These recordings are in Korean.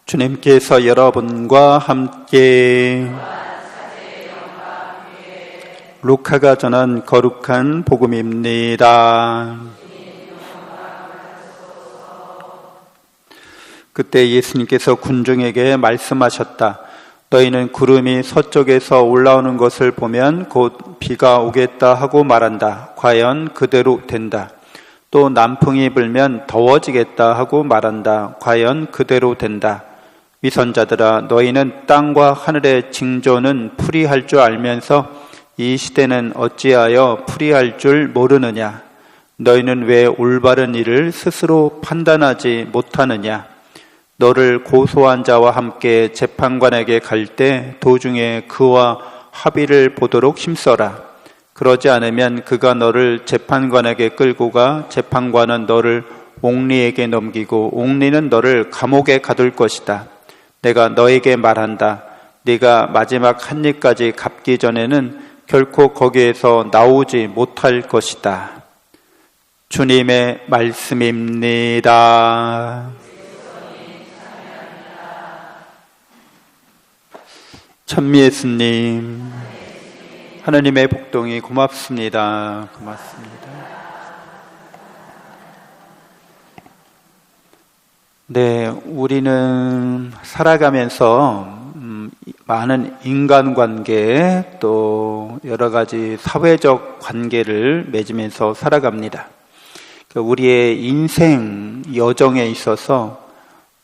주님께서 여러분과 함께 루카가 전한 거룩한 복음입니다. 그때 예수님께서 군중에게 말씀하셨다. 너희는 구름이 서쪽에서 올라오는 것을 보면 곧 비가 오겠다 하고 말한다. 과연 그대로 된다. 또 남풍이 불면 더워지겠다 하고 말한다. 과연 그대로 된다. 위선자들아, 너희는 땅과 하늘의 징조는 풀이할 줄 알면서 이 시대는 어찌하여 풀이할 줄 모르느냐? 너희는 왜 올바른 일을 스스로 판단하지 못하느냐? 너를 고소한 자와 함께 재판관에게 갈 때 도중에 그와 합의를 보도록 힘써라. 그러지 않으면 그가 너를 재판관에게 끌고 가 재판관은 너를 옥리에게 넘기고 옥리는 너를 감옥에 가둘 것이다. 내가 너에게 말한다. 네가 마지막 한 입까지 갚기 전에는 결코 거기에서 나오지 못할 것이다. 주님의 말씀입니다. 천미예수님, 하나님의 복동이 고맙습니다. 고맙습니다. 네, 우리는 살아가면서 많은 인간관계 또 여러 가지 사회적 관계를 맺으면서 살아갑니다. 우리의 인생 여정에 있어서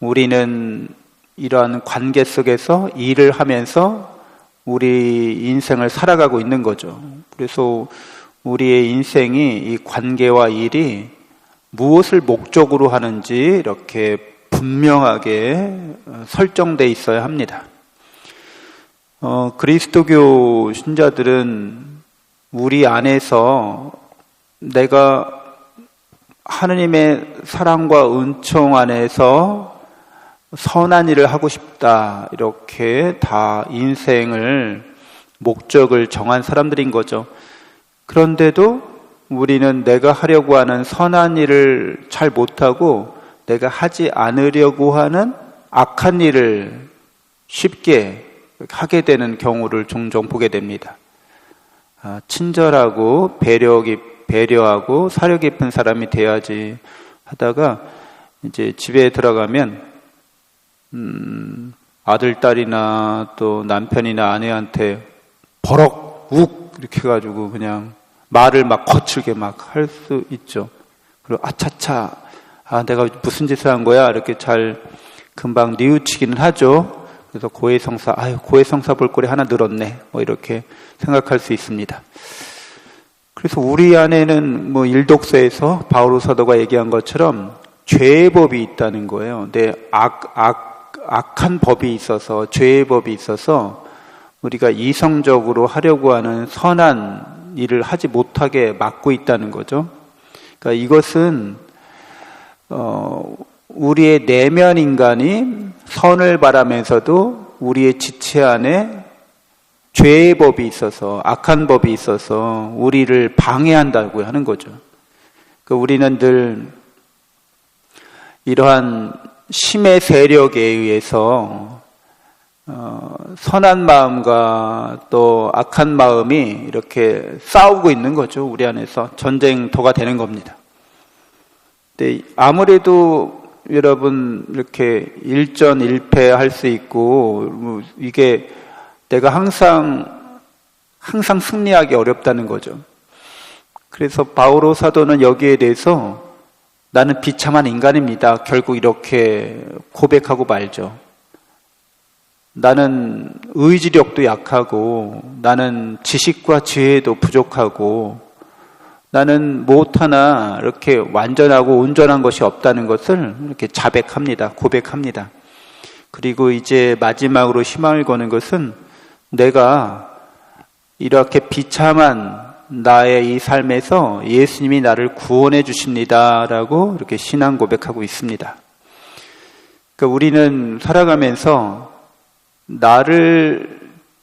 우리는 이러한 관계 속에서 일을 하면서 우리 인생을 살아가고 있는 거죠. 그래서 우리의 인생이 이 관계와 일이 무엇을 목적으로 하는지 이렇게 분명하게 설정되어 있어야 합니다. 그리스도교 신자들은 우리 안에서 내가 하느님의 사랑과 은총 안에서 선한 일을 하고 싶다, 이렇게 다 인생을 목적을 정한 사람들인 거죠. 그런데도 우리는 내가 하려고 하는 선한 일을 잘 못하고 내가 하지 않으려고 하는 악한 일을 쉽게 하게 되는 경우를 종종 보게 됩니다. 친절하고 배려하고 사려 깊은 사람이 돼야지 하다가 이제 집에 들어가면 아들, 딸이나 또 남편이나 아내한테 버럭 욱 이렇게 해가지고 그냥 말을 막 거칠게 막 할 수 있죠. 그리고 아차차, 내가 무슨 짓을 한 거야? 이렇게 잘 금방 뉘우치기는 하죠. 그래서 고해성사, 고해성사 볼 꼴이 하나 늘었네, 이렇게 생각할 수 있습니다. 그래서 우리 안에는 일독서에서 바오로 사도가 얘기한 것처럼 죄의 법이 있다는 거예요. 악한 법이 있어서, 죄의 법이 있어서 우리가 이성적으로 하려고 하는 선한 일을 하지 못하게 막고 있다는 거죠. 그러니까 이것은 우리의 내면 인간이 선을 바라면서도 우리의 지체 안에 죄의 법이 있어서, 악한 법이 있어서 우리를 방해한다고 하는 거죠. 그러니까 우리는 늘 이러한 심의 세력에 의해서 선한 마음과 또 악한 마음이 이렇게 싸우고 있는 거죠. 우리 안에서 전쟁터가 되는 겁니다. 근데 아무래도 여러분 이렇게 일전일패할 수 있고 이게 내가 항상 승리하기 어렵다는 거죠. 그래서 바오로 사도는 여기에 대해서 나는 비참한 인간입니다, 결국 이렇게 고백하고 말죠. 나는 의지력도 약하고 나는 지식과 지혜도 부족하고 나는 무엇 하나 이렇게 완전하고 온전한 것이 없다는 것을 이렇게 자백합니다. 고백합니다. 그리고 이제 마지막으로 희망을 거는 것은 내가 이렇게 비참한 나의 이 삶에서 예수님이 나를 구원해 주십니다 라고 이렇게 신앙 고백하고 있습니다. 그러니까 우리는 살아가면서 나를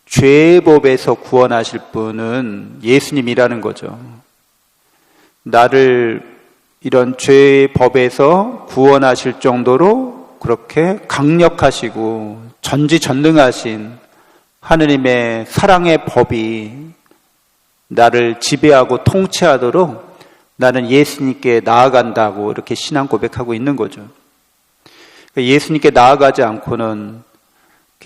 죄의 법에서 구원하실 분은 예수님이라는 거죠. 나를 이런 죄의 법에서 구원하실 정도로 그렇게 강력하시고 전지전능하신 하느님의 사랑의 법이 나를 지배하고 통치하도록 나는 예수님께 나아간다고 이렇게 신앙 고백하고 있는 거죠. 예수님께 나아가지 않고는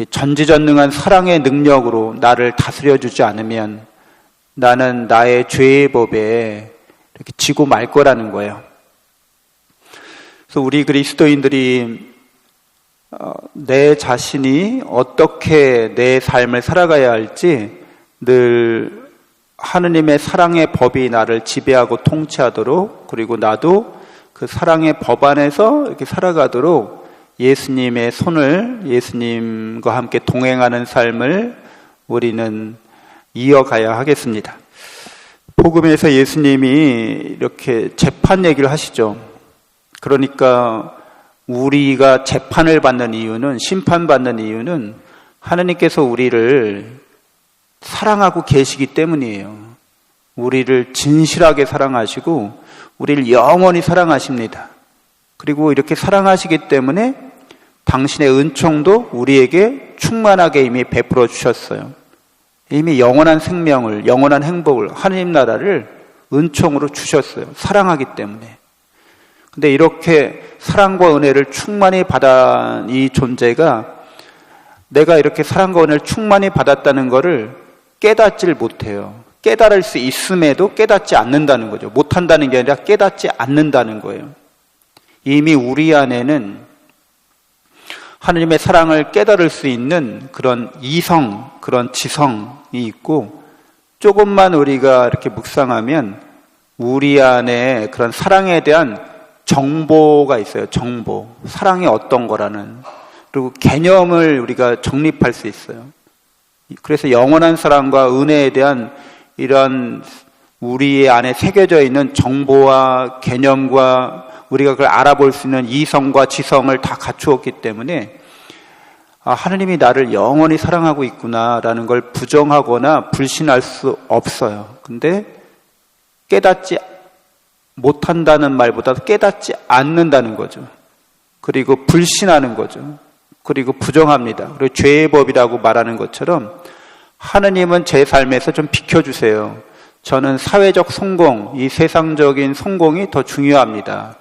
전지전능한 사랑의 능력으로 나를 다스려주지 않으면 나는 나의 죄의 법에 이렇게 지고 말 거라는 거예요. 그래서 우리 그리스도인들이 내 자신이 어떻게 내 삶을 살아가야 할지 늘 하느님의 사랑의 법이 나를 지배하고 통치하도록, 그리고 나도 그 사랑의 법 안에서 이렇게 살아가도록 예수님의 손을, 예수님과 함께 동행하는 삶을 우리는 이어가야 하겠습니다. 복음에서 예수님이 이렇게 재판 얘기를 하시죠. 그러니까 우리가 재판을 받는 이유는, 심판받는 이유는 하느님께서 우리를 사랑하고 계시기 때문이에요. 우리를 진실하게 사랑하시고 우리를 영원히 사랑하십니다. 그리고 이렇게 사랑하시기 때문에 당신의 은총도 우리에게 충만하게 이미 베풀어 주셨어요. 이미 영원한 생명을, 영원한 행복을, 하느님 나라를 은총으로 주셨어요. 사랑하기 때문에. 근데 이렇게 사랑과 은혜를 충만히 받은 이 존재가 내가 이렇게 사랑과 은혜를 충만히 받았다는 것을 깨닫지를 못해요. 깨달을 수 있음에도 깨닫지 않는다는 거죠. 못한다는 게 아니라 깨닫지 않는다는 거예요. 이미 우리 안에는 하느님의 사랑을 깨달을 수 있는 그런 이성, 그런 지성이 있고, 조금만 우리가 이렇게 묵상하면 우리 안에 그런 사랑에 대한 정보가 있어요. 정보. 사랑이 어떤 거라는. 그리고 개념을 우리가 정립할 수 있어요. 그래서 영원한 사랑과 은혜에 대한 이런 우리 안에 새겨져 있는 정보와 개념과 우리가 그걸 알아볼 수 있는 이성과 지성을 다 갖추었기 때문에 하느님이 나를 영원히 사랑하고 있구나라는 걸 부정하거나 불신할 수 없어요. 근데 깨닫지 못한다는 말보다 깨닫지 않는다는 거죠. 그리고 불신하는 거죠. 그리고 부정합니다. 그리고 죄의 법이라고 말하는 것처럼 하느님은 제 삶에서 좀 비켜주세요. 저는 사회적 성공, 이 세상적인 성공이 더 중요합니다.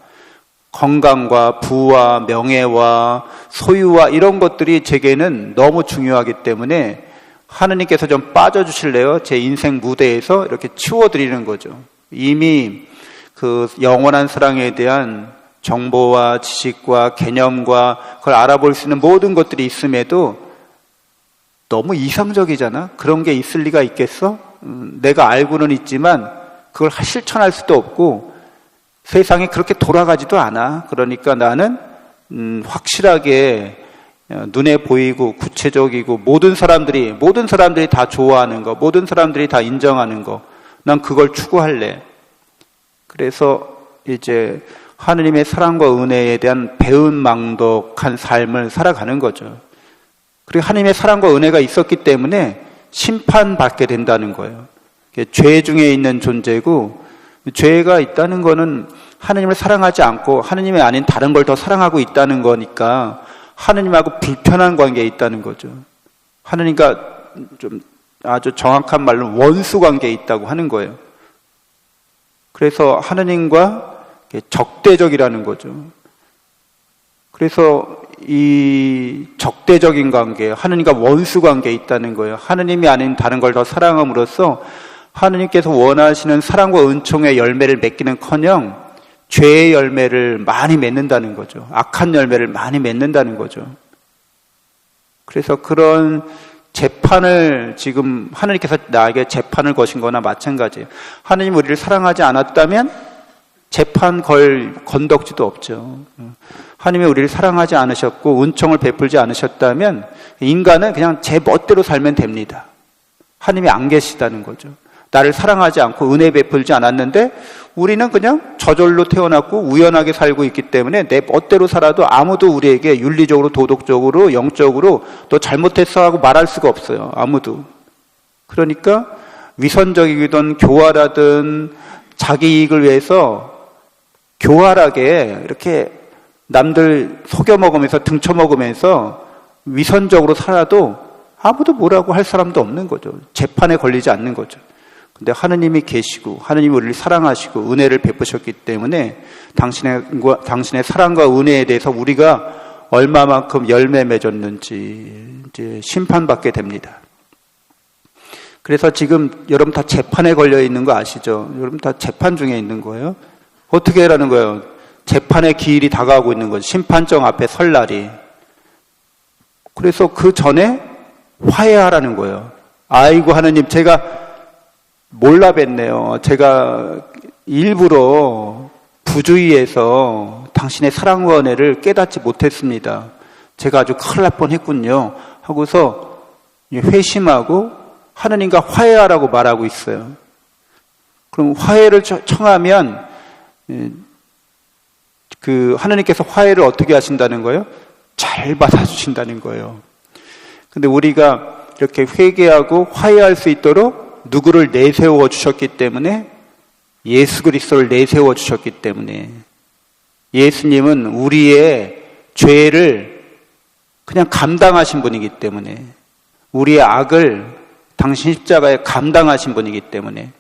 건강과 부와 명예와 소유와 이런 것들이 제게는 너무 중요하기 때문에 하느님께서 좀 빠져주실래요? 제 인생 무대에서 이렇게 치워드리는 거죠. 이미 그 영원한 사랑에 대한 정보와 지식과 개념과 그걸 알아볼 수 있는 모든 것들이 있음에도 너무 이상적이잖아? 그런 게 있을 리가 있겠어? 내가 알고는 있지만 그걸 실천할 수도 없고 세상이 그렇게 돌아가지도 않아. 그러니까 나는 확실하게 눈에 보이고 구체적이고 모든 사람들이 다 좋아하는 거, 모든 사람들이 다 인정하는 거, 난 그걸 추구할래. 그래서 이제 하느님의 사랑과 은혜에 대한 배은망덕한 삶을 살아가는 거죠. 그리고 하느님의 사랑과 은혜가 있었기 때문에 심판받게 된다는 거예요. 죄 중에 있는 존재고, 죄가 있다는 거는 하느님을 사랑하지 않고 하느님이 아닌 다른 걸 더 사랑하고 있다는 거니까 하느님하고 불편한 관계에 있다는 거죠. 하느님과 좀 아주 정확한 말로 원수 관계에 있다고 하는 거예요. 그래서 하느님과 적대적이라는 거죠. 그래서 이 적대적인 관계, 하느님과 원수 관계에 있다는 거예요. 하느님이 아닌 다른 걸 더 사랑함으로써 하느님께서 원하시는 사랑과 은총의 열매를 맺기는커녕 죄의 열매를 많이 맺는다는 거죠. 악한 열매를 많이 맺는다는 거죠. 그래서 그런 재판을 지금 하느님께서 나에게 재판을 거신 거나 마찬가지예요. 하느님 우리를 사랑하지 않았다면 재판 걸 건덕지도 없죠. 하느님이 우리를 사랑하지 않으셨고 은총을 베풀지 않으셨다면 인간은 그냥 제 멋대로 살면 됩니다. 하느님이 안 계시다는 거죠. 나를 사랑하지 않고 은혜 베풀지 않았는데 우리는 그냥 저절로 태어났고 우연하게 살고 있기 때문에 내 멋대로 살아도 아무도 우리에게 윤리적으로 도덕적으로 영적으로 너 잘못했어 하고 말할 수가 없어요. 아무도. 그러니까 위선적이든 교활하든 자기 이익을 위해서 교활하게 이렇게 남들 속여 먹으면서 등쳐 먹으면서 위선적으로 살아도 아무도 뭐라고 할 사람도 없는 거죠. 재판에 걸리지 않는 거죠. 근데 하느님이 계시고 하느님이 우리를 사랑하시고 은혜를 베푸셨기 때문에 당신의 사랑과 은혜에 대해서 우리가 얼마만큼 열매 맺었는지 이제 심판받게 됩니다. 그래서 지금 여러분 다 재판에 걸려 있는 거 아시죠? 여러분 다 재판 중에 있는 거예요. 어떻게 하라는 거예요? 재판의 기일이 다가오고 있는 거죠. 심판정 앞에 설 날이. 그래서 그 전에 화해하라는 거예요. 아이고 하느님, 제가 몰라 뵀네요. 제가 일부러 부주의해서 당신의 사랑과 은혜를 깨닫지 못했습니다. 제가 아주 큰일 날 뻔했군요. 하고서 회심하고 하느님과 화해하라고 말하고 있어요. 그럼 화해를 청하면 그 하느님께서 화해를 어떻게 하신다는 거예요? 잘 받아주신다는 거예요. 근데 우리가 이렇게 회개하고 화해할 수 있도록 누구를 내세워 주셨기 때문에, 예수 그리스도를 내세워 주셨기 때문에, 예수님은 우리의 죄를 그냥 감당하신 분이기 때문에, 우리의 악을 당신 십자가에 감당하신 분이기 때문에,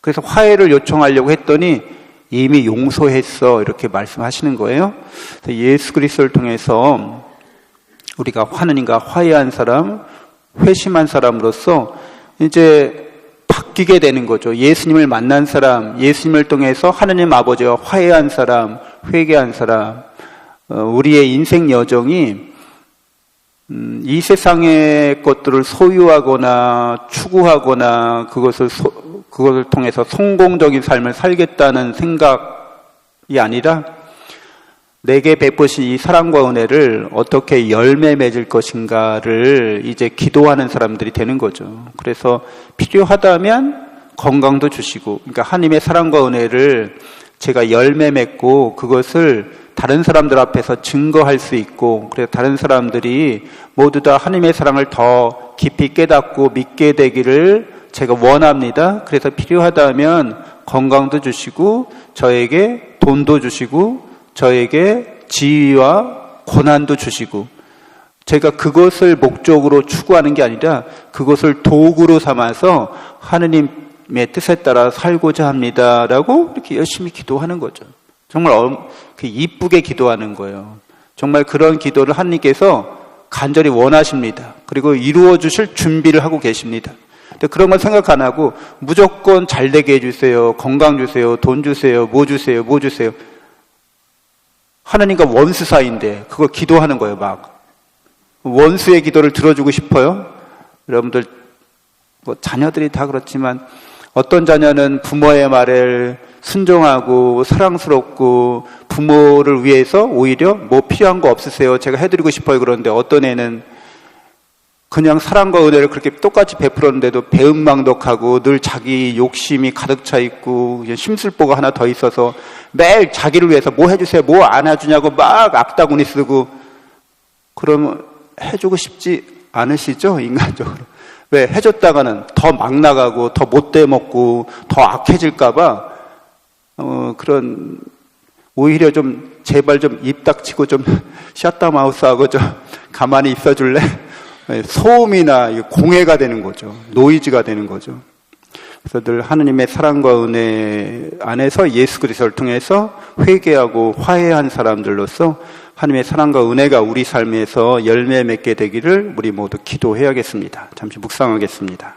그래서 화해를 요청하려고 했더니 이미 용서했어, 이렇게 말씀하시는 거예요. 그래서 예수 그리스도를 통해서 우리가 하느님과 화해한 사람, 회심한 사람으로서 이제 바뀌게 되는 거죠. 예수님을 만난 사람, 예수님을 통해서 하느님 아버지와 화해한 사람, 회개한 사람, 우리의 인생 여정이 이 세상의 것들을 소유하거나 추구하거나 그것을 통해서 성공적인 삶을 살겠다는 생각이 아니라 내게 베푸신 이 사랑과 은혜를 어떻게 열매 맺을 것인가를 이제 기도하는 사람들이 되는 거죠. 그래서 필요하다면 건강도 주시고, 그러니까 하나님의 사랑과 은혜를 제가 열매 맺고 그것을 다른 사람들 앞에서 증거할 수 있고, 그래서 다른 사람들이 모두 다 하나님의 사랑을 더 깊이 깨닫고 믿게 되기를 제가 원합니다. 그래서 필요하다면 건강도 주시고, 저에게 돈도 주시고, 저에게 지위와 권한도 주시고, 제가 그것을 목적으로 추구하는 게 아니라 그것을 도구로 삼아서 하느님의 뜻에 따라 살고자 합니다라고 이렇게 열심히 기도하는 거죠. 정말 이쁘게 기도하는 거예요. 정말 그런 기도를 하느님께서 간절히 원하십니다. 그리고 이루어 주실 준비를 하고 계십니다. 근데 그런 건 생각 안 하고 무조건 잘 되게 해주세요, 건강 주세요, 돈 주세요, 뭐 주세요, 뭐 주세요. 하나님과 원수 사이인데 그걸 기도하는 거예요. 막 원수의 기도를 들어주고 싶어요? 여러분들 뭐 자녀들이 다 그렇지만 어떤 자녀는 부모의 말을 순종하고 사랑스럽고 부모를 위해서 오히려 뭐 필요한 거 없으세요? 제가 해드리고 싶어요. 그런데 어떤 애는 그냥 사랑과 은혜를 그렇게 똑같이 베풀었는데도 배은망덕하고 늘 자기 욕심이 가득 차 있고 심술보가 하나 더 있어서 매일 자기를 위해서 뭐 해주세요, 뭐 안 해주냐고 막 악다구니 쓰고, 그러면 해주고 싶지 않으시죠? 인간적으로. 왜? 해줬다가는 더 막 나가고 더 못돼 먹고 더 악해질까봐 그런, 오히려 좀 제발 좀 입 닥치고 좀 샷다마우스하고 좀 가만히 있어줄래? 소음이나 공해가 되는 거죠. 노이즈가 되는 거죠. 그래서 늘 하느님의 사랑과 은혜 안에서 예수 그리스도를 통해서 회개하고 화해한 사람들로서 하느님의 사랑과 은혜가 우리 삶에서 열매 맺게 되기를 우리 모두 기도해야겠습니다. 잠시 묵상하겠습니다.